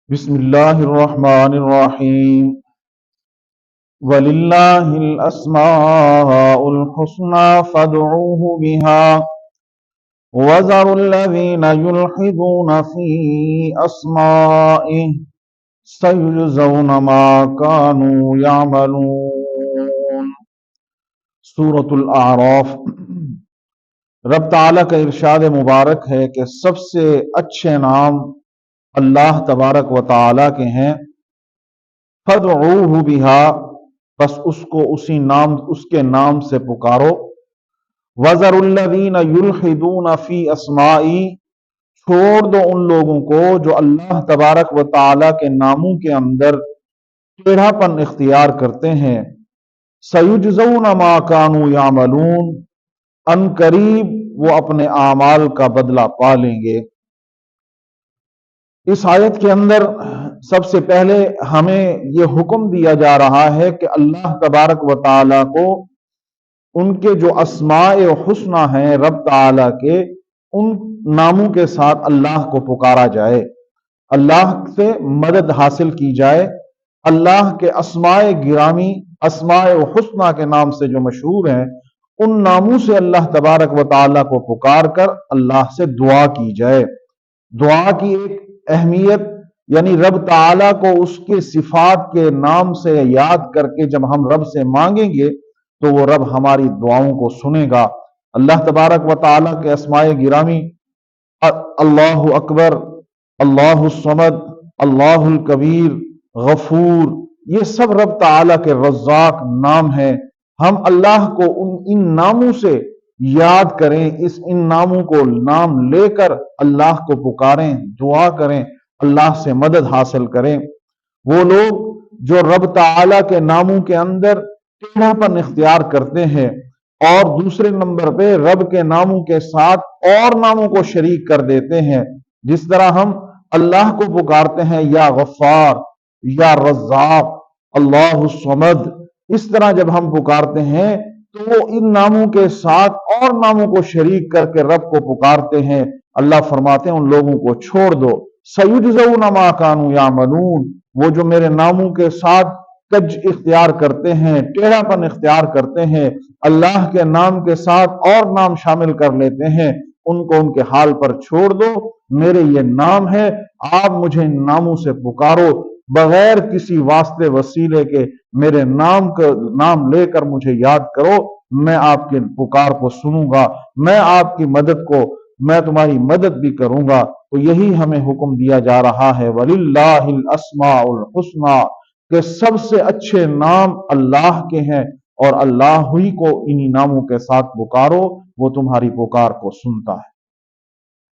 بسم اللہ الرحمن الرحیم وَلِلَّهِ الْأَسْمَاءُ الْحُسْنَى فَادْعُوهُ بِهَا وَذَرُوا الَّذِينَ يُلْحِدُونَ فِي أَسْمَائِهِ سَيُجْزَوْنَ مَا كَانُوا يَعْمَلُونَ۔ سورۃ الاعراف۔ رب تعالیٰ کا ارشاد مبارک ہے کہ سب سے اچھے نام اللہ تبارک و تعالیٰ کے ہیں۔ فَادْعُوهُ بِهَا، بس اس کو اس کے نام سے پکارو۔ وَذَرُوا الَّذِينَ يُلْحِدُونَ فِي أَسْمَائِهِ، چھوڑ دو ان لوگوں کو جو اللہ تبارک و تعالیٰ کے ناموں کے اندر ٹیڑھا پن اختیار کرتے ہیں۔ سَيُجْزَوْنَ مَا كَانُوا يَعْمَلُونَ، ان قریب وہ اپنے اعمال کا بدلہ پا لیں گے۔ اس آیت کے اندر سب سے پہلے ہمیں یہ حکم دیا جا رہا ہے کہ اللہ تبارک و تعالیٰ کو ان کے جو اسماء حسنہ ہیں رب تعالیٰ کے، ان ناموں کے ساتھ اللہ کو پکارا جائے، اللہ سے مدد حاصل کی جائے۔ اللہ کے اسماء گرامی، اسماء حسنہ کے نام سے جو مشہور ہیں، ان ناموں سے اللہ تبارک و تعالیٰ کو پکار کر اللہ سے دعا کی جائے۔ دعا کی ایک اہمیت، یعنی رب تعالیٰ کو اس کے صفات کے نام سے یاد کر کے جب ہم رب سے مانگیں گے تو وہ رب ہماری دعاؤں کو سنے گا۔ اللہ تبارک و تعالیٰ کے اسماء گرامی، اللہ اکبر، اللہ الصمد، اللہ الکبیر، غفور، یہ سب رب تعالیٰ کے رزاق نام ہیں۔ ہم اللہ کو ان ناموں سے یاد کریں، ان ناموں کو نام لے کر اللہ کو پکاریں، دعا کریں، اللہ سے مدد حاصل کریں۔ وہ لوگ جو رب تعالیٰ کے ناموں کے اندر ٹیڑھا پن اختیار کرتے ہیں اور دوسرے نمبر پہ رب کے ناموں کے ساتھ اور ناموں کو شریک کر دیتے ہیں، جس طرح ہم اللہ کو پکارتے ہیں یا غفار، یا رزاق، اللہ الصمد، اس طرح جب ہم پکارتے ہیں تو وہ ان ناموں کے ساتھ اور ناموں کو شریک کر کے رب کو پکارتے ہیں۔ اللہ فرماتے ہیں ان لوگوں کو چھوڑ دو۔ سَيُجْزَوْنَ مَا كَانُوا يَعْمَلُونَ، وہ جو میرے ناموں کے ساتھ کج اختیار کرتے ہیں، ٹیڑھا پن اختیار کرتے ہیں، اللہ کے نام کے ساتھ اور نام شامل کر لیتے ہیں، ان کو ان کے حال پر چھوڑ دو۔ میرے یہ نام ہے، آپ مجھے ان ناموں سے پکارو، بغیر کسی واسطے وسیلے کے میرے نام لے کر مجھے یاد کرو، میں آپ کے پکار کو سنوں گا، میں تمہاری مدد بھی کروں گا۔ تو یہی ہمیں حکم دیا جا رہا ہے، وَلِلَّهِ الْأَسْمَاءُ الْحُسْنَى، کہ سب سے اچھے نام اللہ کے ہیں اور اللہ ہی کو انہی ناموں کے ساتھ پکارو، وہ تمہاری پکار کو سنتا ہے۔